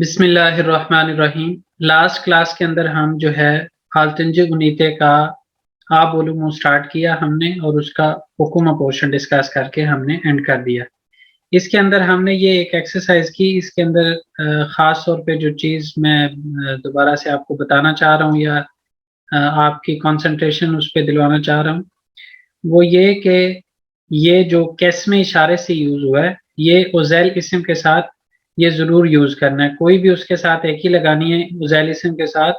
बिस्मिल्लाहिर्रहमानिर्रहीम। Last class के अंदर हम जो है हालतंज गुनीते का आप बोलूँ स्टार्ट किया हमने और उसका हुक्म पोर्शन डिस्कस करके हमने एंड कर दिया। इसके अंदर हमने ये एक एक्सरसाइज की। इसके अंदर ख़ास तौर पे जो चीज़ मैं दोबारा से आपको बताना चाह रहा हूँ या आपकी कंसंट्रेशन उस पे दिलवाना चाह रहा हूँ, वो ये कि ये जो कैस्म इशारे से यूज़ हुआ है, ये उज़ैल इस्म के साथ ये ज़रूर यूज़ करना है। कोई भी उसके साथ एक ही लगानी है उज़ैल इस्म के साथ,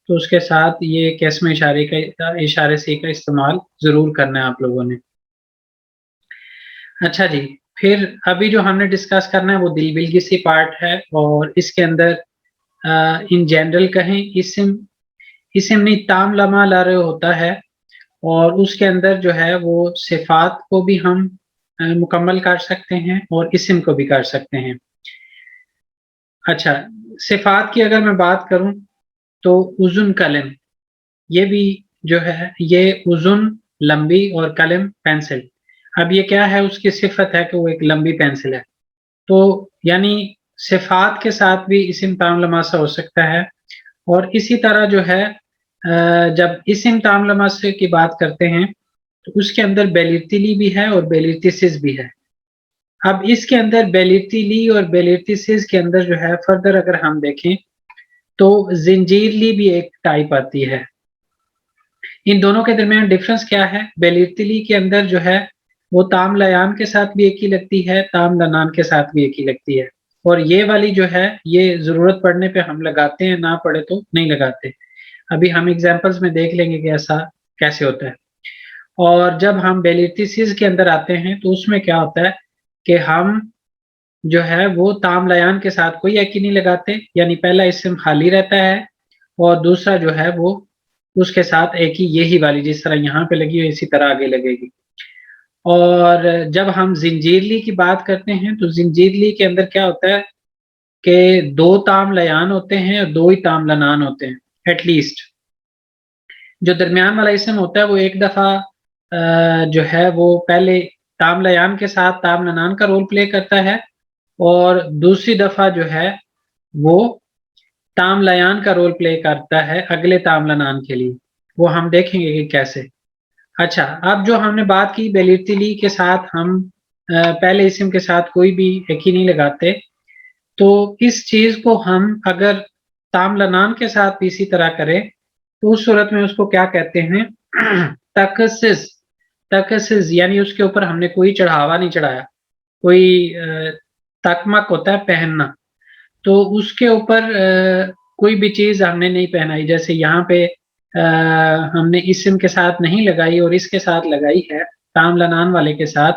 तो उसके साथ ये कैस्म इशारे से का इस्तेमाल ज़रूर करना है आप लोगों ने। अच्छा जी, फिर अभी जो हमने डिस्कस करना है वो दिल-बिल्गी सी पार्ट है और इसके अंदर इन जनरल कहें इस्म नहीं ताम लमा ला रहे होता है और उसके अंदर जो है वो सिफ़ात को भी हम मुकम्मल कर सकते हैं और इस्म को भी कर सकते हैं। अच्छा, सिफ़ात की अगर मैं बात करूँ तो उज़ुन कलम, ये भी जो है ये उज़ुन लंबी और कलम पेंसिल। अब ये क्या है, उसकी सिफ़त है कि वो एक लंबी पेंसिल है। तो यानी सिफ़ात के साथ भी इस्म ताम लमासा हो सकता है और इसी तरह जो है जब इस्म ताम लमासे की बात करते हैं तो उसके अंदर बेलिर्तिली भी है और बेलिर्तिसिस भी है। अब इसके अंदर बेलिर्तिली और बेलिर्तिसिस के अंदर जो है फर्दर अगर हम देखें तो ज़िंजीरली भी एक टाइप आती है। इन दोनों के दरमियान डिफरेंस क्या है? बेलिर्तिली के अंदर जो है वो ताम लयान के साथ भी एक ही लगती है, ताम लनान के साथ भी एक ही लगती है और ये वाली जो है ये ज़रूरत पड़ने पे हम लगाते हैं, ना पड़े तो नहीं लगाते। अभी हम एग्जांपल्स में देख लेंगे कि ऐसा कैसे होता है। और जब हम बेलिर्तिसिस के अंदर आते हैं तो उसमें क्या होता है कि हम जो है वो ताम लयान के साथ कोई एक ही नहीं लगाते, यानी पहला इस्म खाली रहता है और दूसरा जो है वो उसके साथ एक ही यही वाली जिस तरह यहाँ पे लगी है इसी तरह आगे लगेगी। और जब हम ज़िंजीरली की बात करते हैं तो ज़िंजीरली के अंदर क्या होता है कि 2 ताम लयान होते हैं और 2 ही ताम लनान होते हैं एटलीस्ट। जो दरमियान वाला इस्म होता है वो एक दफ़ा जो है वो पहले ताम लयान के साथ ताम लनान का रोल प्ले करता है और दूसरी दफ़ा जो है वो ताम लयान का रोल प्ले करता है अगले ताम लनान के लिए। वो हम देखेंगे कि कैसे। अच्छा, अब जो हमने बात की बेलिर्तिली के साथ हम पहले इस्म के साथ कोई भी एक ही नहीं लगाते, तो इस चीज़ को हम अगर ताम लनान के साथ भी इसी तरह करें, तो उस सूरत में उसको क्या कहते हैं तखसिस। तखसिस यानी उसके ऊपर हमने कोई चढ़ावा नहीं चढ़ाया, कोई तकमक होता है पहनना, तो उसके ऊपर कोई भी चीज़ हमने नहीं पहनाई। जैसे यहाँ पे हमने इस्म के साथ नहीं लगाई और इसके साथ लगाई है, ताम लनान वाले के साथ,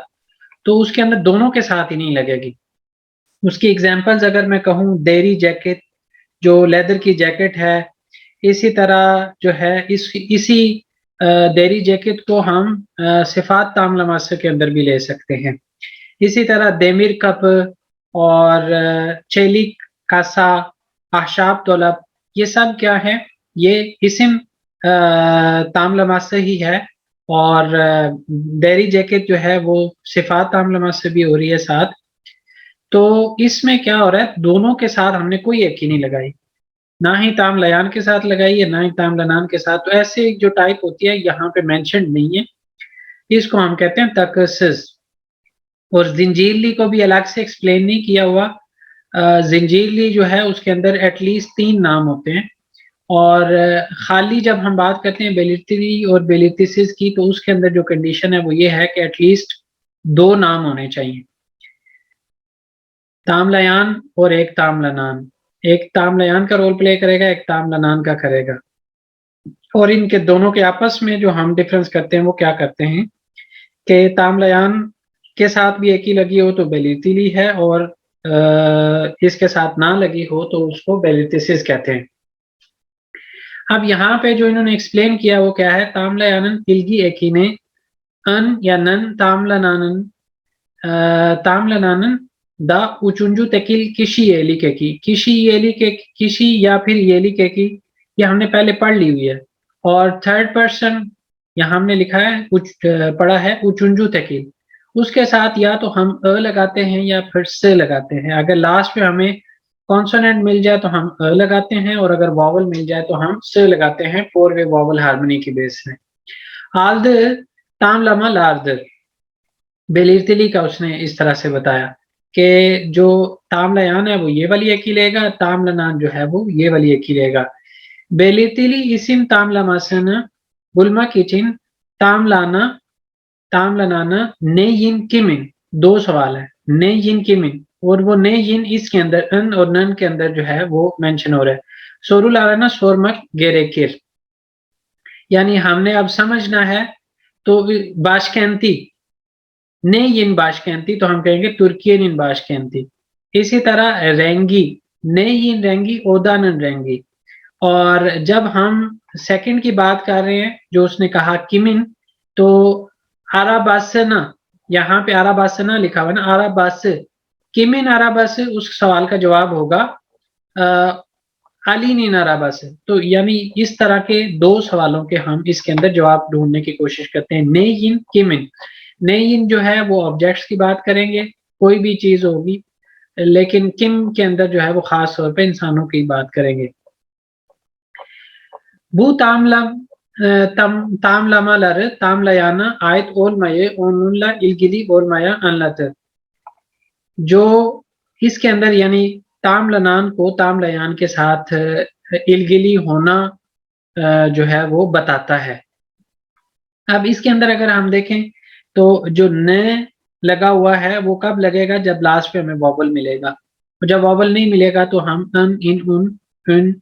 तो उसके अंदर दोनों के साथ ही नहीं लगेगी। उसकी एग्ज़ाम्पल्स अगर मैं कहूँ, देरी जैकेट जो लेदर की जैकेट है, इसी तरह जो है इसी देरी जैकेट को हम सिफ़ात ताम लमासे के अंदर भी ले सकते हैं। इसी तरह देमिर कप और चेलिक कासा, आशाब तलब, ये सब क्या है? ये इस्म ताम लमास से ही है और डेयरी जैकेट जो है वो सिफ़ात ताम लमास से भी हो रही है साथ। तो इसमें क्या हो रहा है, दोनों के साथ हमने कोई एक ही नहीं लगाई, ना ही ताम लयान के साथ लगाई है, ना ही ताम लनान के साथ। तो ऐसे जो टाइप होती है यहाँ पे मेंशन नहीं है, इसको हम कहते हैं तकस्सुस। और ज़िंजीरली को भी अलग से एक्सप्लेन नहीं किया हुआ। ज़िंजीरली जो है उसके अंदर एटलीस्ट 3 नाम होते हैं और खाली जब हम बात करते हैं बेलिर्तिली और बेलिर्तिसिस की, तो उसके अंदर जो कंडीशन है वो ये है कि एटलीस्ट 2 नाम होने चाहिए, तामलयान और एक तामलनान। एक तामलयान का रोल प्ले करेगा, एक तामलनान का करेगा। और इनके दोनों के आपस में जो हम डिफरेंस करते हैं वो क्या करते हैं कि तामलयान के साथ भी एक ही लगी हो तो बेलिर्तिली है और इसके साथ ना लगी हो तो उसको बेलिर्तिसिस कहते हैं। अब यहाँ पे जो इन्होंने एक्सप्लेन किया वो क्या है, तामलयानन इल्गी एकीने अन या नन तामलनानन तामलनानन दा उचुंजू तकिल किशी येली के की, किशी येली के किशी या फिर येली के की, ये हमने पहले पढ़ ली हुई है। और थर्ड पर्सन यहाँ हमने लिखा है पढ़ा है उचुंजू तकिल, उसके साथ या तो हम अ लगाते हैं या फिर से लगाते हैं। अगर लास्ट में हमें कॉन्सोनेंट मिल जाए तो हम अ लगाते हैं और अगर वॉवल मिल जाए तो हम स लगाते हैं 4 वे वॉवल हार्मनी की बेस में। आल्दर ताम लमा लार्दर बेलिरतिली का उसने इस तरह से बताया कि जो ताम लयान है वो ये वाली एक ही लेगा, ताम लनान जो है वो ये वाली एक ही लेगा। बेलिरतिली इसिम ताम लमासना बुलमा किचिन ताम लाना ताम लनाना ने यिन किमिन। 2 सवाल है, ने यिन किमिन और वो ने यिन इसके अंदर अन और नन के अंदर जो है वो मेंशन हो रहा है। सोरू लाना सोरमक गेरेकिर, यानी हमने अब समझना है तो बाशकेंती ने यिन बाशकेंती तो हम कहेंगे तुर्कियन इन बाशकेंती। इसी तरह रेंगी ने यिन रेंगी ओदानन रेंगी। और जब हम सेकंड की बात कर रहे हैं जो उसने कहा किमिन, तो आराबासना, यहाँ पे आराबासना लिखा हुआ है ना, आराबास किमिन आराबास, उस सवाल का जवाब होगा अलीन आराबास। तो यानी इस तरह के 2 सवालों के हम इसके अंदर जवाब ढूंढने की कोशिश करते हैं। नेयिन किमिन, नेयिन जो है वो ऑब्जेक्ट्स की बात करेंगे, कोई भी चीज होगी, लेकिन किम के अंदर जो है वो खास तौर पे इंसानों की बात करेंगे। Bu tamlamaları tamlayana ait olmayı onunla ilgili olmaya anlatır। जो इसके अंदर यानी तामलनान को तामलयान के साथ इल्गिली होना जो है वो बताता है। अब इसके अंदर अगर हम देखें तो जो न लगा हुआ है वो कब लगेगा, जब लास्ट पे हमें वॉवल मिलेगा। और जब वॉवल नहीं मिलेगा तो हम अन इन उन उन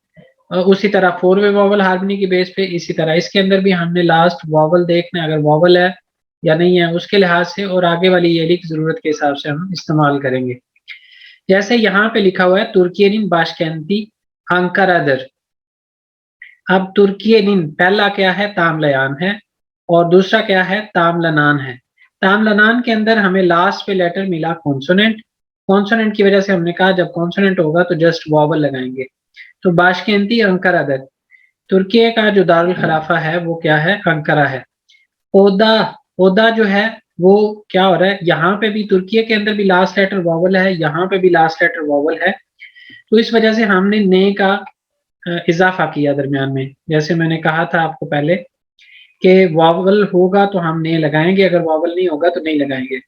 उसी तरह 4 वे वॉवल हार्मनी की बेस पे, इसी तरह इसके अंदर भी हमने लास्ट वॉवल देखना है, अगर वॉवल है या नहीं है उसके लिहाज से, और आगे वाली येली की जरूरत के हिसाब से हम इस्तेमाल करेंगे। जैसे यहाँ पे लिखा हुआ है तुर्कियनिन बाशकेंती अंकरादर। अब तुर्कियनिन पहला क्या है, तामलयान है, और दूसरा क्या है, तामलनान है। तामलनान के अंदर हमें लास्ट पे लेटर मिला कॉन्सोनेंट। कॉन्सोनेंट की वजह से हमने कहा जब कॉन्सोनेंट होगा तो जस्ट वॉवल लगाएंगे। तो बाशकेंती अंकरादर, तुर्की का जो दारुल खलाफा है वो क्या है, अंकारा है। ओदा, ओदा जो है वो क्या हो रहा है, यहाँ पे भी तुर्की के अंदर भी लास्ट लेटर वॉवल है, यहाँ पे भी लास्ट लेटर वॉवल है, तो इस वजह से हमने ने का इजाफा किया दरमियान में। जैसे मैंने कहा था आपको पहले कि वॉवल होगा तो हम ने लगाएंगे, अगर वॉवल नहीं होगा तो नहीं लगाएंगे।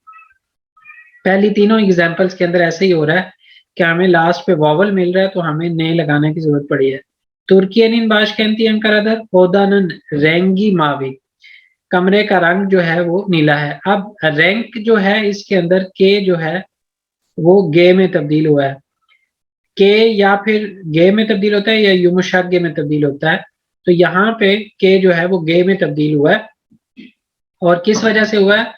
पहली तीनों एग्जाम्पल्स के अंदर ऐसे ही हो रहा है कि हमें लास्ट पे वॉवल मिल रहा है तो हमें ने लगाने की जरूरत पड़ी है। तुर्कियनिन बाशकेंती अंकरादर ओदानन रेंगी मावी, कमरे का रंग जो है वो नीला है। अब रैंक जो है इसके अंदर के जो है वो गे में तब्दील हुआ है। के या फिर गे में तब्दील होता है या युमुशागे में तब्दील होता है, तो यहाँ पे के जो है वो गे में तब्दील हुआ है। और किस वजह से हुआ है,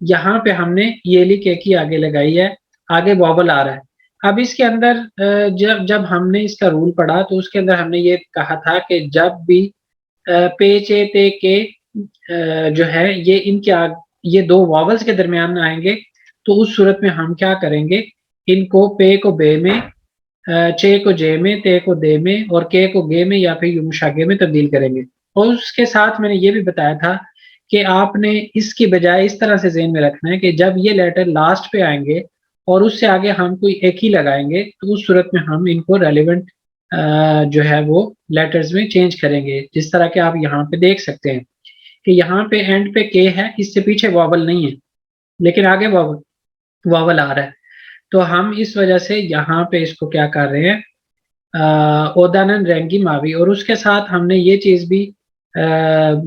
यहाँ पे हमने येली के की आगे लगाई है, आगे वॉवल आ रहा है। अब इसके अंदर जब जब हमने इसका रूल पढ़ा तो उसके अंदर हमने ये कहा था कि जब भी पे चे ते के जो है ये ये 2 वॉवल्स के दरमियान आएंगे तो उस सूरत में हम क्या करेंगे, इनको पे को बे में, चे को जे में, ते को दे में और के को गे में या फिर युमशागे में तब्दील करेंगे। और उसके साथ मैंने ये भी बताया था कि आपने इसकी बजाय इस तरह से ज़हन में रखना है कि जब ये लेटर लास्ट पे आएंगे और उससे आगे हम कोई एक ही लगाएंगे तो उस सूरत में हम इनको रेलिवेंट जो है वो लेटर्स में चेंज करेंगे। जिस तरह के आप यहाँ पे देख सकते हैं कि यहाँ पे एंड पे के है, इससे पीछे वॉवल नहीं है लेकिन आगे वॉवल आ रहा है, तो हम इस वजह से यहाँ पे इसको क्या कर रहे हैं, ओदानन रेंगी मावी। और उसके साथ हमने ये चीज भी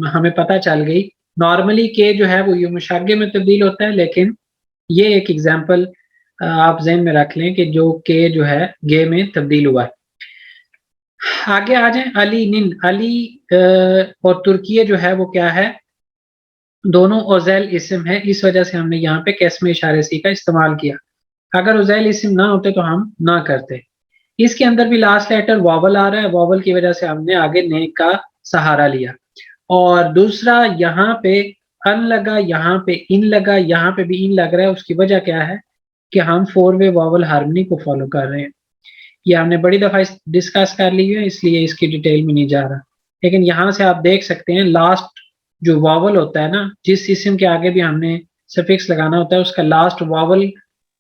हमें पता चल गई, नॉर्मली के जो है वो युमशागे में तब्दील होता है, लेकिन ये एक एग्जाम्पल आप ज़हन में रख लें कि जो के जो है गे में तब्दील हुआ है। आगे आ जाए, अली निन, अली और तुर्की जो है वो क्या है, दोनों ओजैल इस्म है, इस वजह से हमने यहाँ पे कैस्म इशारे सी का इस्तेमाल किया। अगर ओजैल इस्म ना होते तो हम ना करते। इसके अंदर भी लास्ट लेटर वॉवल आ रहा है, वॉवल की वजह से हमने आगे ने का सहारा लिया। और दूसरा यहाँ पे अन लगा, यहाँ पे इन लगा, यहाँ पे भी इन लग रहा है। उसकी वजह क्या है कि हम 4 वे वॉवल हार्मनी को फॉलो कर रहे हैं। ये हमने बड़ी दफा डिस्कस कर ली है, इसलिए इसकी डिटेल में नहीं जा रहा, लेकिन यहाँ से आप देख सकते हैं लास्ट जो वॉवल होता है ना, जिस इस्म के आगे भी हमने सफिक्स लगाना होता है, उसका लास्ट वॉवल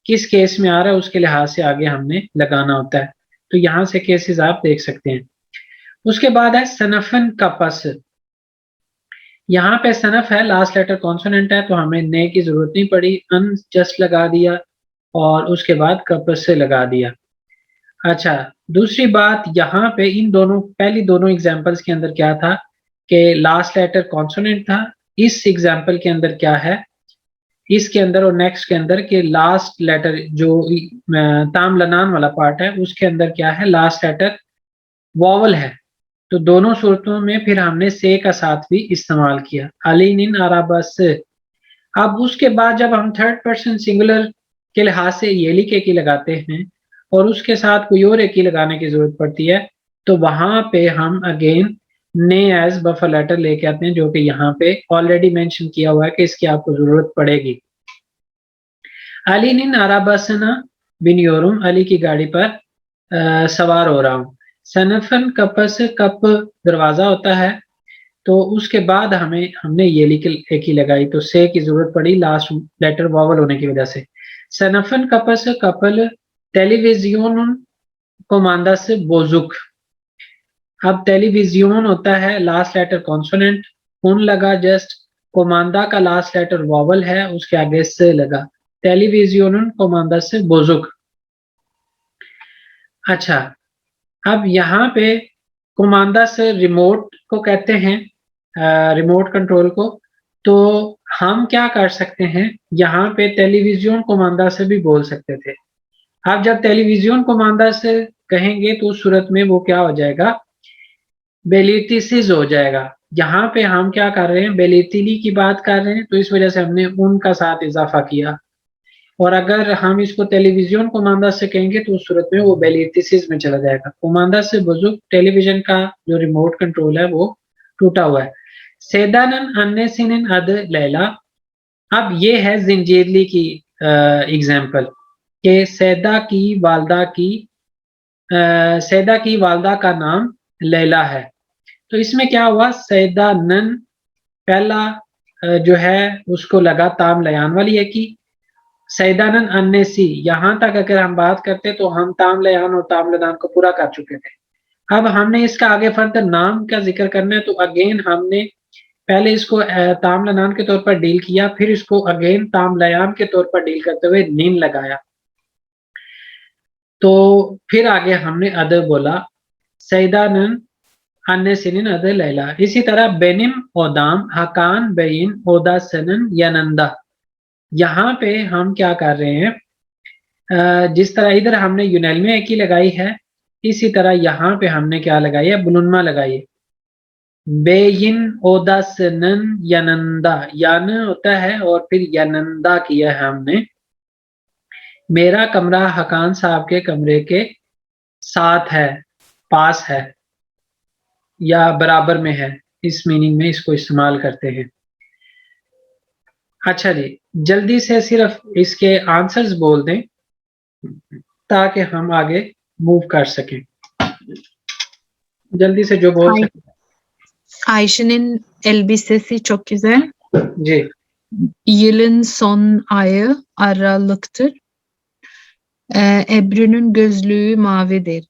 किस केस में आ रहा है उसके लिहाज से आगे हमने लगाना होता है। तो यहाँ से केसेस आप देख सकते हैं। उसके बाद है सनफन कपस। यहाँ पे सनफ है, लास्ट लेटर कॉन्सोनेंट है, तो हमें ने की जरूरत नहीं पड़ी, अन जस्ट लगा दिया और उसके बाद कपस से लगा दिया। अच्छा, दूसरी बात यहाँ पे इन दोनों पहली दोनों एग्जांपल्स के अंदर क्या था कि लास्ट लेटर कॉन्सोनेंट था। इस एग्जांपल के अंदर क्या है, इसके अंदर और नेक्स्ट के अंदर के लास्ट लेटर जो ताम लनान वाला पार्ट है उसके अंदर क्या है, लास्ट लेटर वॉवल है। तो दोनों सूरतों में फिर हमने से का साथ भी इस्तेमाल किया, अलीन इन अराबस। अब उसके बाद जब हम थर्ड पर्सन सिंगुलर के लिहाज से येली के की लगाते हैं और उसके साथ कोई और एक की लगाने की जरूरत पड़ती है, तो वहां पे हम अगेन ने एज बफर लेटर लेके आते हैं, जो कि यहाँ पे ऑलरेडी मेंशन किया हुआ है कि इसकी आपको जरूरत पड़ेगी। अली निन अराबसना बिन योरुम, अली की गाड़ी पर सवार हो रहा हूँ। सनफन कपस, कप दरवाजा होता है, तो उसके बाद हमने ये एक ही लगाई, तो से की जरूरत पड़ी लास्ट लेटर वॉवल होने की वजह से। सनफन कपस कपल टेलीविजन कोमांदा से बोजुक। अब टेलीविजन होता है लास्ट लेटर कॉन्सोनेंट, उन लगा जस्ट, कोमांदा का लास्ट लेटर वॉवल है, उसके आगे से लगा, टेलीविजन कोमांदा से बोजुक। अच्छा, अब यहाँ पे कोमांदा से रिमोट को कहते हैं, रिमोट कंट्रोल को। तो हम क्या कर सकते हैं, यहाँ पे टेलीविजन कोमांदा से भी बोल सकते थे। अब जब टेलीविजन कोमांदा से कहेंगे तो उस सूरत में वो क्या हो जाएगा, बेलितिसिस हो जाएगा। यहाँ पे हम क्या कर रहे हैं, बेलितिली की बात कर रहे हैं, तो इस वजह से हमने उनका साथ इजाफा किया। और अगर हम इसको टेलीविजन कोमांदा से कहेंगे तो उस सूरत में वो बेलितिसिस में चला जाएगा। कोमांदा से बुजुर्ग, टेलीविजन का जो रिमोट कंट्रोल है वो टूटा हुआ है। सेदानन अन्ने सिनन अद लैला। अब ये है जिंजीरली की एग्जाम्पल कि सैदा की वालदा का नाम लैला है। तो इसमें क्या हुआ, सैदानन पहला जो है उसको लगा ताम लयान वाली है कि सैदानन अन्नेसी। यहां तक अगर हम बात करते तो हम ताम लयान और ताम लदान को पूरा कर चुके थे। अब हमने इसका आगे फर्दर नाम का जिक्र करना है, तो अगेन हमने पहले इसको ताम लनान के तौर पर डील किया, फिर इसको अगेन ताम लयान के तौर पर डील करते हुए नीन लगाया। तो फिर आगे हमने अद बोला, सैदानन अन्य सिनिन अद लैला। इसी तरह बेनिम ओदाम हकान बेइन ओदा सनन यनंदा। यहाँ पे हम क्या कर रहे हैं, जिस तरह इधर हमने यूनेल की लगाई है, इसी तरह यहाँ पे हमने क्या लगाई है, बुलुनमा लगाई है। बेइन ओदा सनन यनंदा, यान होता है और फिर यनंदा किया है हमने। मेरा कमरा हकान साहब के कमरे के साथ है, पास है या बराबर में है, इस मीनिंग में इसको इस्तेमाल करते हैं। अच्छा जी, जल्दी से सिर्फ इसके आंसर्स बोल दें ताकि हम आगे मूव कर सकें, जल्दी से जो बोल सकें। Ayşe'nin elbisesi çok güzel. जी, Yılın son ayı Aralık'tır. Ebru'nun gözlüğü mavidir.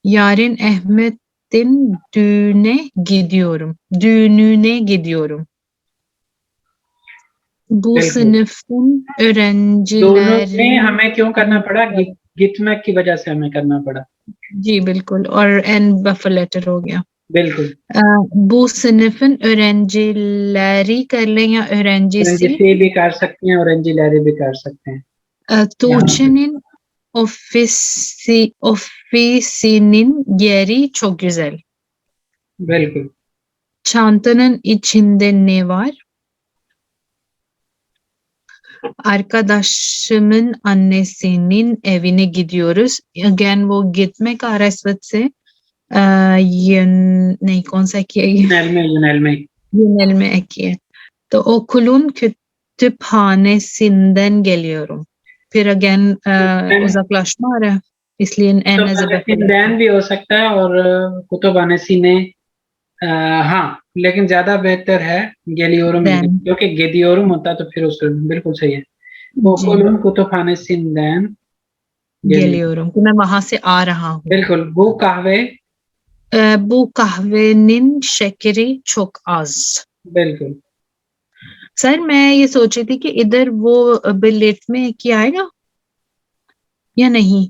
Yarın Ahmet'in düğününe gidiyorum. Bu बिल्कुल। sınıfın दोनों में öğrencileri हमें क्यों करना पड़ा, गिटमैक की वजह से हमें करना पड़ा। जी बिल्कुल, और एन बफर लेटर हो गया। बिल्कुल, bu sınıfın öğrencileri कर लें या öğrencisi। ओरेंजी भी कर सकते हैं, ओरेंजी लहरी भी कर सकते हैं। Tuğçe'nin ofisinin yeri çok güzel. बिल्कुल, Çantanın içinde ne var? Arkadaşımın annesinin evine gidiyoruz. Again वो gitmek आ रहा है इस वक्त से। ये नहीं, कौन सा किया ये? Yunel में एक है। तो okulun kütüphanesinden geliyorum. फिर अगेन uzaklaşma आ रहा है, इसलिए एन एज सिंदैन भी हो सकता है और कुतुबानेसी ने, हाँ, लेकिन ज्यादा बेहतर है गेलियोरुम, क्योंकि गेदियोरुम होता तो फिर उसको बिल्कुल सही है। ओकुलुम कुतुबानेसिंदैन geliyorum कि मैं वहां से आ रहा हूँ. बिल्कुल. Bu kahvenin şekeri çok az. बिल्कुल. सर मैं ये सोच रही थी कि इधर वो बिलेट में क्या आएगा या नहीं?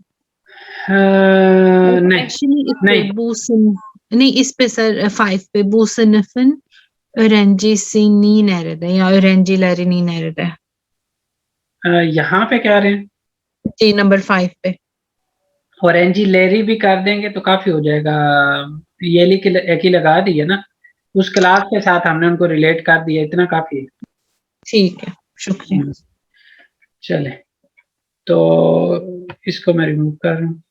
नहीं. Actually इस पे नहीं. नहीं, इस पे सर 5 पे bu sınıfın öğrencisini nerede या öğrencilerini nerede? यहाँ पे क्या आ रहे हैं? जी नंबर 5 पे. ऑरेंजी लेरी भी कर देंगे तो काफी हो जाएगा. ये एक ही लगा दी है ना, उस क्लास के साथ हमने उनको रिलेट कर दिया, इतना काफी है. ठीक है, शुक्रिया. चले, तो इसको मैं रिमूव कर रहा हूँ.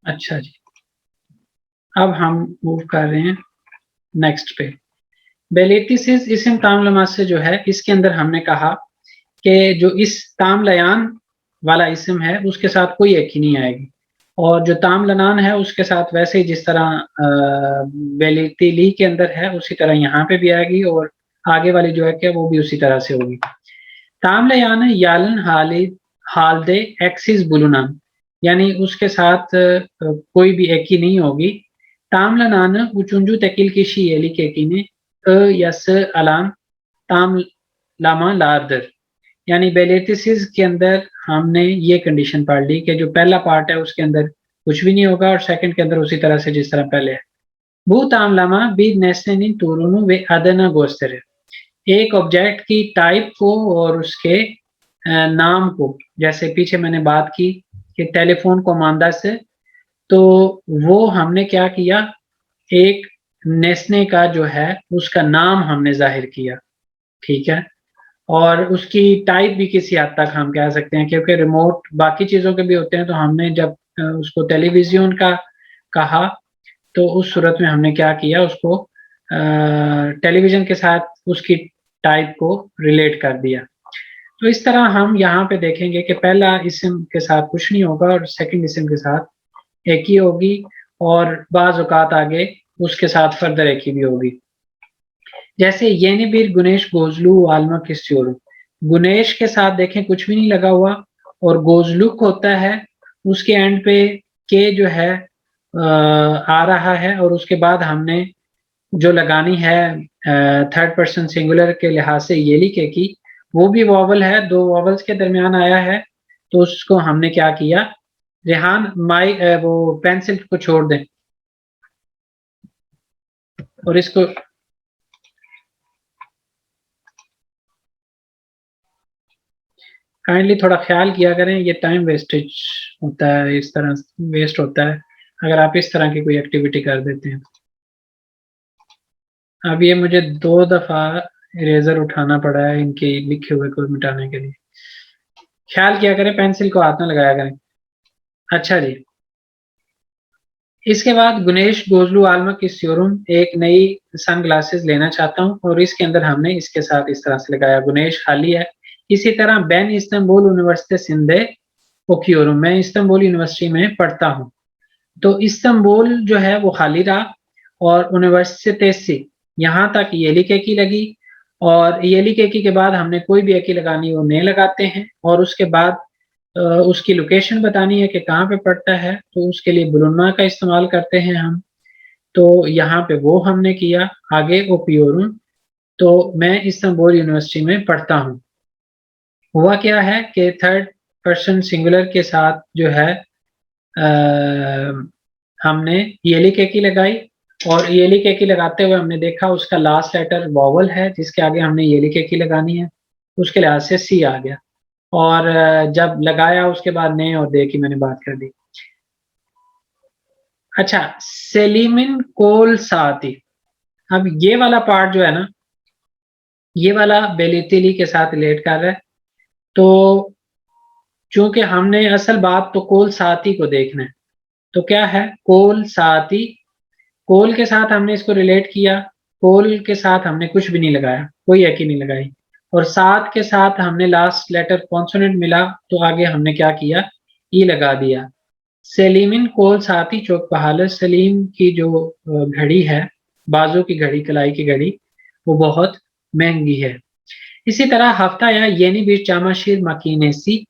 अच्छा जी, अब हम मूव कर रहे हैं नेक्स्ट पे. बेलिटिसिस इस्म तामलमा से जो है, इसके अंदर हमने कहा कि जो इस तामलयान वाला इस्म है उसके साथ कोई एक ही नहीं आएगी, और जो तामलनान है उसके साथ वैसे ही जिस तरह बेलितिली के अंदर है उसी तरह यहाँ पे भी आएगी, और आगे वाली जो है क्या वो भी उसी तरह से होगी. तामलयान यालन हालदे एक्सिस बुलुनान, यानी उसके साथ कोई भी एक ही नहीं होगी. तामलनान उचुंजू तकिल की शीली के कीने यस अलान ताम लामा लार्दर, यानी बेलेटिसिस के अंदर हमने ये कंडीशन पढ़ ली कि जो पहला पार्ट है उसके अंदर कुछ भी नहीं होगा और सेकंड के अंदर उसी तरह से जिस तरह पहले है. बू तामलामा बी नेस्नेनी तुरुनु वे अदना गोस्तर, एक ऑब्जेक्ट की टाइप को और उसके नाम को, जैसे पीछे मैंने बात की कि टेलीफोन को मानदा से, तो वो हमने क्या किया, एक नेस्ने का जो है उसका नाम हमने जाहिर किया. ठीक है, और उसकी टाइप भी किसी हद तक हम कह सकते हैं, क्योंकि रिमोट बाकी चीजों के भी होते हैं. तो हमने जब उसको टेलीविजन का कहा तो उस सूरत में हमने क्या किया, उसको टेलीविजन के साथ उसकी टाइप को रिलेट कर दिया. तो इस तरह हम यहाँ पे देखेंगे कि पहला इस्म के साथ कुछ नहीं होगा और सेकंड इस्म के साथ एक ही होगी, और बाज औकात आगे उसके साथ फर्दर एक ही भी होगी. जैसे येनी बीर गुनेश गोजलू आलमा किस्योरू, गुनेश के साथ देखें कुछ भी नहीं लगा हुआ, और गोजलुक होता है उसके एंड पे के जो है आ रहा है, और उसके बाद हमने जो लगानी है थर्ड पर्सन सिंगुलर के लिहाज से येली के की, वो भी वॉवल है, दो वॉवल्स के दरमियान आया है. तो उसको हमने क्या किया, रेहान वो पेंसिल को छोड़ दें और इसको काइंडली थोड़ा ख्याल किया करें, ये टाइम वेस्टेज होता है, इस तरह वेस्ट होता है अगर आप इस तरह की कोई एक्टिविटी कर देते हैं. अब ये मुझे 2 दफा इरेजर उठाना पड़ा है इनके लिखे हुए को मिटाने के लिए. ख्याल किया करें, पेंसिल को हाथ में लगाया करें. अच्छा जी, इसके बाद गुनेश गोजलू आलमा की शोरूम एक नई सन ग्लासेस लेना चाहता हूं, और इसके अंदर हमने इसके साथ इस तरह से लगाया, गुनेश खाली है. इसी तरह बैन इस्तांबुल यूनिवर्सिटी सिंधे ओकियोरूम, मैं इस्तांबुल यूनिवर्सिटी में पढ़ता हूं. तो इस्तांबुल जो है वो खाली रहा, और यूनिवर्सिटी से यहाँ तक येली केकी लगी, और येली केकी के बाद हमने कोई भी एकी लगानी वो नहीं लगाते हैं, और उसके बाद उसकी लोकेशन बतानी है कि कहाँ पे पड़ता है, तो उसके लिए बुलुन्ना का इस्तेमाल करते हैं हम. तो यहाँ पे वो हमने किया. आगे ओपियोरूम, तो मैं इस्तांबुल यूनिवर्सिटी में पढ़ता हूँ. हुआ क्या है कि थर्ड पर्सन सिंगुलर के साथ जो है हमने येली केकी लगाई, और येली केकी लगाते हुए हमने देखा उसका लास्ट लेटर वॉवल है जिसके आगे हमने येली केकी लगानी है, उसके लिहाज से सी आ गया. और जब लगाया उसके बाद ने और दे की मैंने बात कर दी. अच्छा, सेलिमिन कोल साती, अब ये वाला पार्ट जो है ना, ये वाला बेलितिली के साथ रिलेट कर रहा है. तो चूंकि हमने असल बात तो कोल साती को देखना है, तो क्या है कोल साती, कोल के साथ हमने इसको रिलेट किया, कोल के साथ हमने कुछ भी नहीं लगाया, कोई एक ही नहीं लगाई, और सात के साथ हमने लास्ट लेटर कॉन्सोनेंट मिला तो आगे हमने क्या किया, ई लगा दिया. सेलिमिन कोल साथी चौक बहाल, सलीम की जो घड़ी है, बाजू की घड़ी, कलाई की घड़ी, वो बहुत महंगी है. इसी तरह हफ्ता या येनी भी चामाशीर मकीनेसी,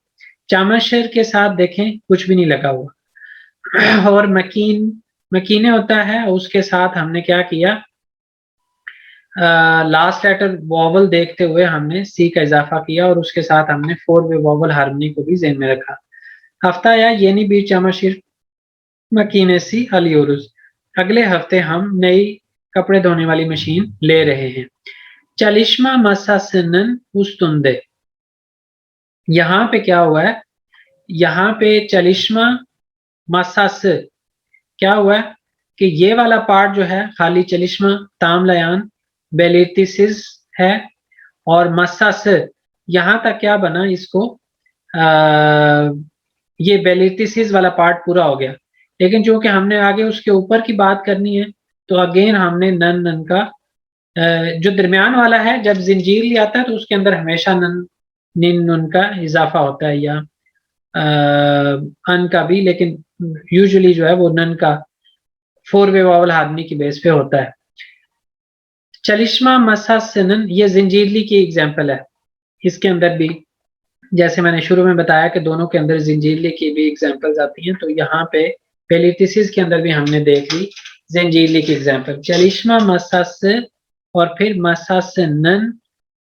चामाशीर के साथ देखें कुछ भी नहीं लगा हुआ, और मकीने होता है, उसके साथ हमने क्या किया, लास्ट लेटर वॉवल देखते हुए हमने सी का इजाफा किया और उसके साथ हमने 4 वे वॉवल हार्मनी को भी ज़हन में रखा। हफ्ता या येनी भी चामाशीर मकीनेसी अलियोरुस, अगले हफ्ते हम नई कपड़े धोने वाली मशीन ले रहे हैं। चलिश्मा मसासनन उस्तुंदे, यहाँ पे क्या हुआ है, यहाँ पे चलिश्मा मसास क्या हुआ है कि ये वाला पार्ट जो है खाली चलिश्मा तामलयान बेलिटिसिस है, और मसास यहाँ तक क्या बना, इसको ये बेलिटिसिस वाला पार्ट पूरा हो गया। लेकिन जो कि हमने आगे उसके ऊपर की बात करनी है, तो अगेन हमने नन नन का जो दरमियान वाला है, जब जिंजीर लिया आता है तो उसके अंदर हमेशा नन निन नुन का इजाफा होता है, या अन का भी, लेकिन यूजुअली जो है वो नन का 4 वे वावल हार्मनी की बेस पे होता है। चलिश्मा मसासनन ये जिंजीरली की एग्जांपल है, इसके अंदर भी जैसे मैंने शुरू में बताया कि दोनों के अंदर जिंजीरली की भी एग्जांपल्स आती हैं, तो यहाँ पे पेलिटिसिस के अंदर भी हमने देख ली जिंजीरली की एग्जांपल। चलिश्मा मसास और फिर मसासनन,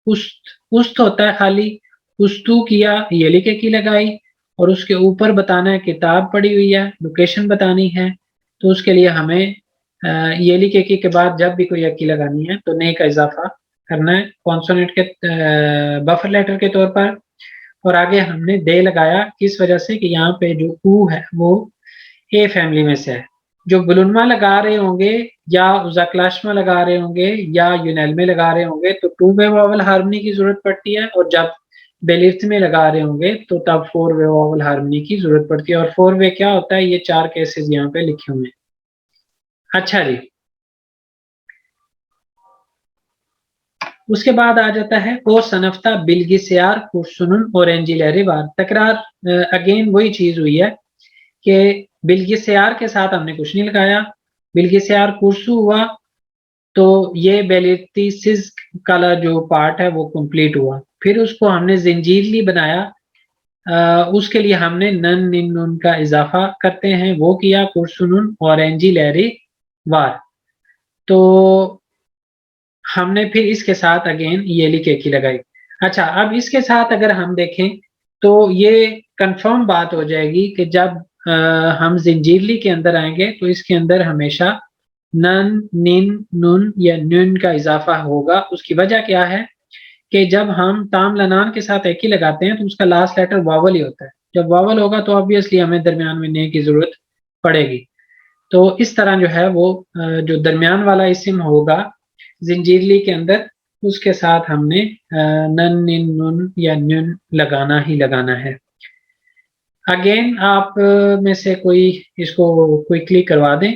उस्त होता है खाली, उस्तु किया, ये लिखे की लगाई, और उसके ऊपर बताना है किताब पड़ी हुई है, लोकेशन बतानी है, तो उसके लिए हमें ये लिखे की के बाद जब भी कोई अक्की लगानी है तो ने का इजाफा करना है कॉन्सोनेंट के बफर लेटर के तौर पर। और आगे हमने दे लगाया, किस वजह से कि यहाँ पे जो ऊ है वो ए फैमिली में से है। जो बुलुनमा लगा रहे होंगे या उजाक्लाशमा लगा रहे होंगे या यूनेल्मे लगा रहे होंगे तो 2 वे वॉवल हार्मनी की जरूरत पड़ती है, और जब बेलिफ्थ में लगा रहे होंगे तो तब 4 वे वॉवल हार्मनी की जरूरत पड़ती है। और 4 वे क्या होता है, ये 4 केसेस यहाँ पे लिखे हुए हैं। अच्छा जी, उसके बाद आ जाता है ओ सनफ्ता बिलगिसयार कुर्सुनुन और एंजिलरी बार। तकरार अगेन वही चीज हुई है कि बिलगिसयार के साथ हमने कुछ नहीं लगाया, बिलगिसयार कुर्सु हुआ तो ये बेलिटिसिस का जो पार्ट है वो कंप्लीट हुआ। फिर उसको हमने जिंजीरली बनाया, उसके लिए हमने नन निन नुन का इजाफा करते हैं, वो किया कुर्सुनुन और एंजिलरी वार। तो हमने फिर इसके साथ अगेन ये लिखे की लगाई। अच्छा, अब इसके साथ अगर हम देखें तो ये कंफर्म बात हो जाएगी कि जब हम जिंजीरली के अंदर आएंगे तो इसके अंदर हमेशा नन निन नुन या नुन का इजाफा होगा। उसकी वजह क्या है कि जब हम ताम लनान के साथ एक ही लगाते हैं तो उसका लास्ट लेटर वावल ही होता है। जब वावल होगा तो ऑब्वियसली हमें दरमियान में ने की जरूरत पड़ेगी। तो इस तरह जो है वो जो दरमियान वाला इस्म होगा जिंजीरली के अंदर, उसके साथ हमने नन निन नुन या नुन लगाना ही लगाना है। अगेन आप में से कोई इसको क्विकली करवा दें।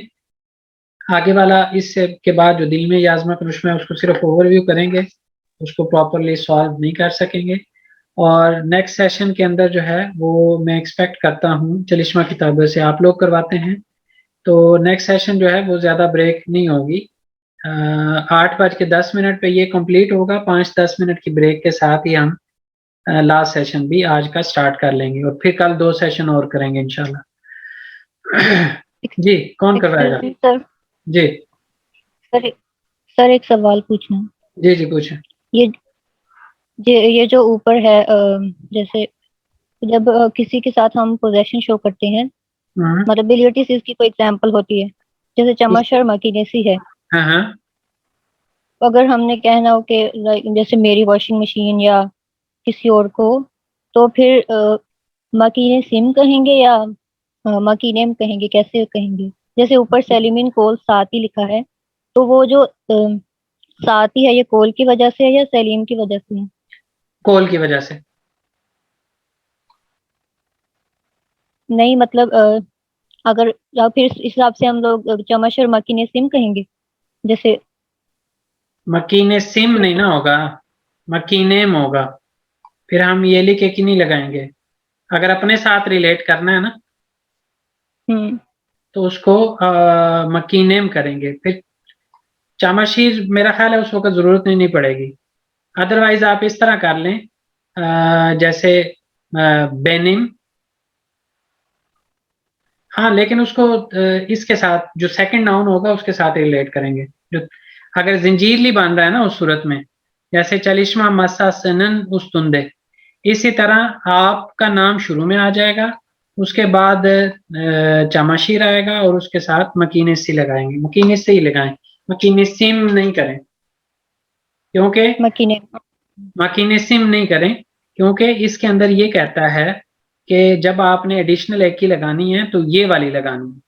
आगे वाला इससे के बाद जो दिल में याजमा करुश्मा है उसको सिर्फ ओवरव्यू करेंगे, उसको प्रॉपरली सॉल्व नहीं कर सकेंगे। और नेक्स्ट सेशन के अंदर जो है वो मैं एक्सपेक्ट करता हूँ चलिश्मा किताबों से आप लोग करवाते हैं, तो नेक्स्ट सेशन जो है वो ज्यादा ब्रेक नहीं होगी। 8:10 पे ये कंप्लीट होगा। 5-10 मिनट की ब्रेक के साथ ही हम लास्ट सेशन भी आज का स्टार्ट कर लेंगे और फिर कल 2 सेशन और करेंगे इंशाल्लाह। जी, कौन करवाएगा? सर जी सर एक सवाल पूछना। जी जी पूछें। ये जो ऊपर है जैसे जब किसी के साथ हम पोजेशन शो करते हैं, मतलब बिलियर्टीज इसकी कोई एग्जांपल होती है, जैसे चमा शर्मा की जैसी है। हाँ। अगर हमने कहना हो कि जैसे मेरी वॉशिंग मशीन या किसी और को, तो फिर मकीने सिम कहेंगे या मकीनेम कहेंगे, कैसे कहेंगे? जैसे ऊपर सेलिमिन कोल साथ ही लिखा है, तो वो जो साथ ही है ये कोल की वजह से है या सेलीम की वजह से है? कोल की वजह से। नहीं मतलब अगर या फिर इस हिसाब से हम लोग चमश और मकीने सिम कहेंगे जैसे। मकीने सिम नहीं ना होगा, मकीनेम होगा। फिर हम ये लिखे कि नहीं लगाएंगे, अगर अपने साथ रिलेट करना है ना तो उसको मकीनेम करेंगे। फिर चामाशीर मेरा ख्याल है उस वक्त जरूरत नहीं पड़ेगी। अदरवाइज आप इस तरह कर लें, जैसे बेनिन, हाँ लेकिन उसको इसके साथ जो सेकंड नाउन होगा उसके साथ रिलेट करेंगे। जो अगर जंजीरली बन रहा है ना उस सूरत में, जैसे चलिश्मा मसा सनन उस्तुंदे, इसी तरह आपका नाम शुरू में आ जाएगा, उसके बाद चामाशीर आएगा और उसके साथ मकीनिस्सी लगाएंगे। मकीनिस्सी ही लगाएं, मकीनिस्सिम नहीं करें, क्योंकि मकीने मकीनिस्सिम नहीं करें क्योंकि इसके अंदर ये कहता है कि जब आपने एडिशनल एक की लगानी है तो ये वाली लगानी है।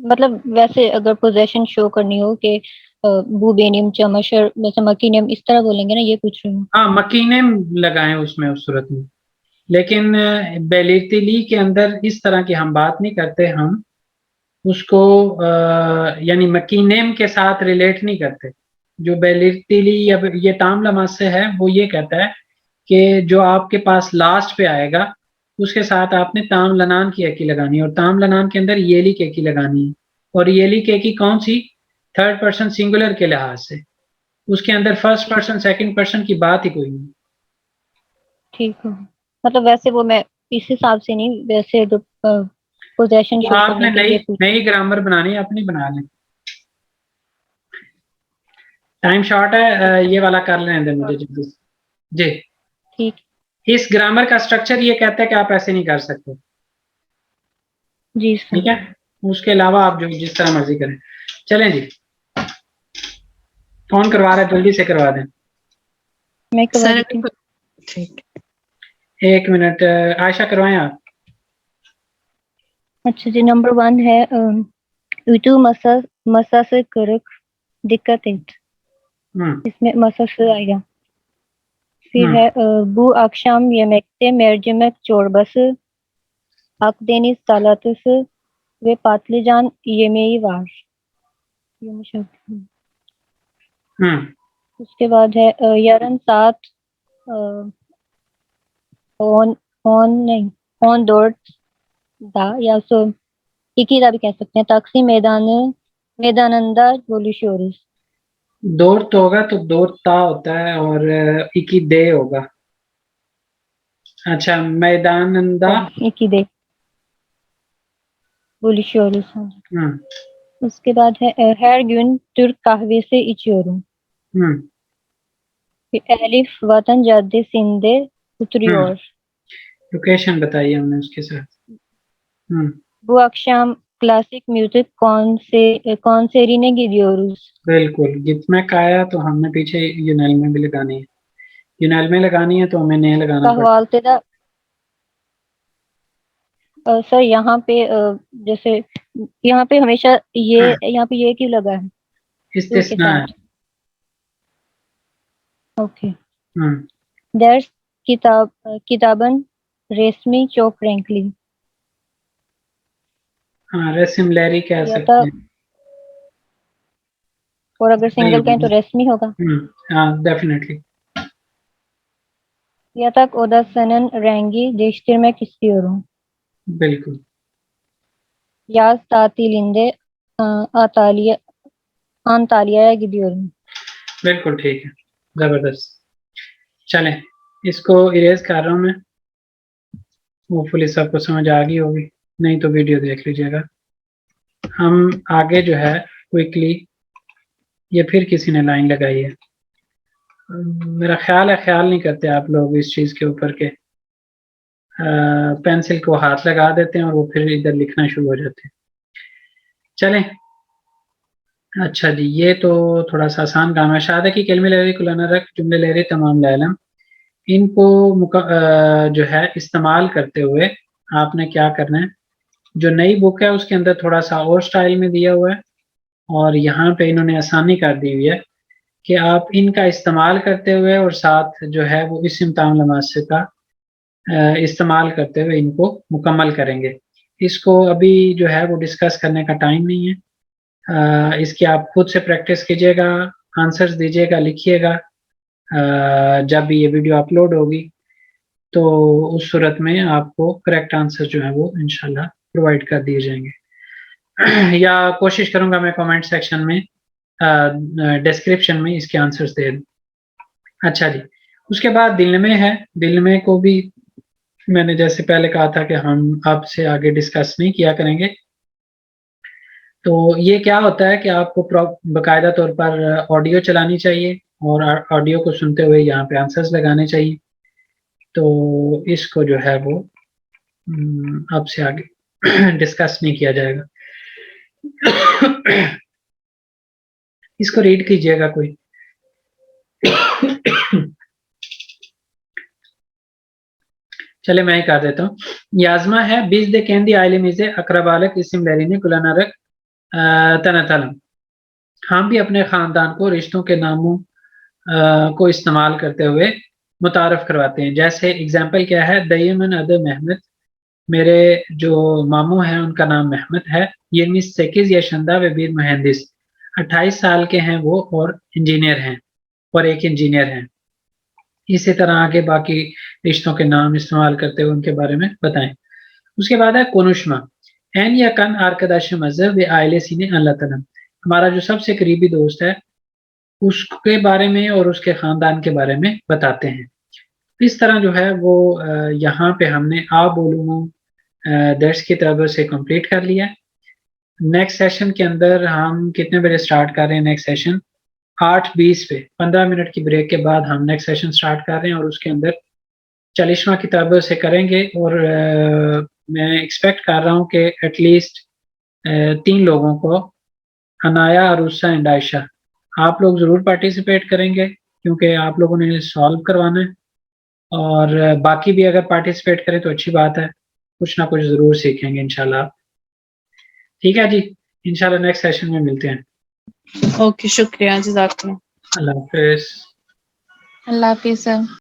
मतलब वैसे अगर पोजेशन शो करनी हो कि बुबेनियम चमशर जैसे मकीनियम इस तरह बोलेंगे ना, ये पूछ रही हूँ। हाँ मकीने लगाएं उसमें उस सूरत में, लेकिन बेलितिली के अंदर इस तरह की हम बात नहीं करते, हम उसको यानी मकीनेम के साथ रिलेट नहीं करते। जो बेलितिली या ये ताम लमाज से है वो ये कहता है कि जो आपके पास लास्ट पे आएगा उसके साथ आपने ताम लनान की एकी लगानी है, और ताम लनान के अंदर येली की एकी लगानी है। और येली की एकी कौन सी? थर्ड पर्सन सिंगुलर के लिहाज से, उसके अंदर फर्स्ट पर्सन सेकंड पर्सन की बात ही कोई नहीं। ठीक है, मतलब वैसे वो मैं इस हिसाब से नहीं, वैसे जो पोजेशन तो शो आपने करने के नई लिए पूछ। नई ग्रामर बनानी है, अपनी बना लें। टाइम शॉर्ट है, ये वाला कर लेने दें मुझे जल्दी से। जी, ठीक। इस ग्रामर का स्ट्रक्चर ये कहता है कि आप ऐसे नहीं कर सकते, जी सर। ठीक है। उसके अलावा आप जो जिस तरह मर्जी करें। चलें जी, कौन करवा रहा है, जल्दी से करवा दें। मैं करवा सर देती हूँ। ठीक। एक मिनट, आयशा करवाएं आप। अच्छा जी, नंबर 1 है यूटू मसा मसा से करक दिक्कत है, हम्म इसमें मसा से आएगा। फिर हम्म है bu akşam yemekte mercimek çorbası, Akdeniz salatası ve patlıcan yemeği var। Yumuşak। हम्म उसके बाद है yarım saat a, on on नहीं on dört da या सो iki da भी कह सकते हैं। Taksim meydanında buluşuyoruz। दौर तो होगा तो दौर ता होता है और इकी दे होगा। अच्छा, मैदानंदा। iki de buluşuyoruz। हम्म उसके बाद है her gün Türk kahvesi içiyorum। हम्म फिर Elif Vatan Caddesi'nde हम्म oturuyor। लोकेशन बताइए हमने उसके साथ। हम्म Bu akşam klasik müzik konserine gidiyoruz। बिल्कुल, गीतमें का आया तो हमने पीछे यूनैल में भी लगानी है। यूनैल में लगानी है तो हमें नए लगाना पड़ेगा। Kahvaltıda सर यहाँ पे जैसे यहाँ पे हमेशा ये यहाँ पे ये क्यों लगा है टू के इस्तिस्ना है। साथ? ओके। हम्म दर्स किताबन रेशमी चौक रैंकली। हाँ, रेसिम लहरी कह या तो, सकते हैं। और अगर सही सिंगल कहें तो होगा। रेशमी होगा। हाँ definitely. Yatak odasının rengi değiştirmek istiyorum। बिल्कुल Yaz tatilinde Antalya Antalya'ya gidiyorum। बिल्कुल ठीक है, जबरदस्त। चलें, इसको इरेज कर रहा हूँ मैं, होपफुली सबको समझ आ गई होगी, नहीं तो वीडियो देख लीजिएगा। हम आगे जो है क्विकली, ये फिर किसी ने लाइन लगाई है। मेरा ख्याल है ख्याल नहीं करते आप लोग इस चीज के ऊपर के, पेंसिल को हाथ लगा देते हैं और वो फिर इधर लिखना शुरू हो जाते हैं। चलें, अच्छा जी, ये तो थोड़ा सा आसान काम है। शाहादा की कलमे लहरी कुलाना रख जुमले लहरी तमाम लालम, इनको जो है इस्तेमाल करते हुए आपने क्या करना है, जो नई बुक है उसके अंदर थोड़ा सा और स्टाइल में दिया हुआ है, और यहाँ पे इन्होंने आसानी कर दी हुई है कि आप इनका इस्तेमाल करते हुए और साथ जो है वो इस्म ताम लमासे का इस्तेमाल करते हुए इनको मुकम्मल करेंगे। इसको अभी जो है वो डिस्कस करने का टाइम नहीं है। इसकी आप खुद से प्रैक्टिस कीजिएगा, आंसर्स दीजिएगा, लिखिएगा। जब भी ये वीडियो अपलोड होगी तो उस सूरत में आपको करेक्ट आंसर जो है वो इंशाल्लाह प्रोवाइड कर दिए जाएंगे। या कोशिश करूंगा मैं कमेंट सेक्शन में डिस्क्रिप्शन में इसके आंसर्स दे दूं। अच्छा जी, उसके बाद दिल में है। दिल में को भी मैंने जैसे पहले कहा था कि हम आपसे आगे डिस्कस नहीं किया करेंगे। तो ये क्या होता है कि आपको बाकायदा तौर पर ऑडियो चलानी चाहिए और ऑडियो को सुनते हुए यहाँ पे आंसर्स लगाने चाहिए। तो इसको जो है वो आपसे आगे डिस्कस नहीं किया जाएगा। इसको रीड कीजिएगा कोई। चले मैं ही कर देता हूँ। याजमा है biz de kendi ailemize akrabalık isimlerini kullanarak tanıtalım। हम भी अपने खानदान को रिश्तों के नामों को इस्तेमाल करते हुए मुतारफ करवाते हैं। जैसे एग्जाम्पल क्या है, दयमन अद महमद, मेरे जो मामू हैं उनका नाम महमद है। 28 yaşında ve bir mühendis, 28 साल के हैं वो और इंजीनियर हैं और एक इंजीनियर हैं। इसी तरह आगे बाकी रिश्तों के नाम इस्तेमाल करते हुए उनके बारे में बताएं। उसके बाद है कोनुशमा, N yakın arkadaşımızı ve ailesini anlatalım। हमारा जो सबसे करीबी दोस्त है उसके बारे में और उसके खानदान के बारे में बताते हैं। इस तरह जो है वो यहाँ पे हमने आ बोलूँ दर्स की तरफ से कंप्लीट कर लिया। नेक्स्ट सेशन के अंदर हम कितने बजे स्टार्ट कर रहे हैं? नेक्स्ट सेशन 8:20 पे, 15 मिनट की ब्रेक के बाद हम नेक्स्ट सेशन स्टार्ट कर रहे हैं और उसके अंदर 40वां किताबों से करेंगे। और मैं एक्सपेक्ट कर रहा हूँ कि एटलीस्ट 3 लोगों को, अनाया, अरूसा एंड आयशा, आप लोग जरूर पार्टिसिपेट करेंगे क्योंकि आप लोगों ने सॉल्व करवाना है। और बाकी भी अगर पार्टिसिपेट करें तो अच्छी बात है, कुछ ना कुछ जरूर सीखेंगे इंशाल्लाह। ठीक है जी, इंशाल्लाह नेक्स्ट सेशन में मिलते हैं। ओके, शुक्रिया, जज़ाकल्लाह। अल्लाह हाफिज। अल्लाह हाफिज़ सर।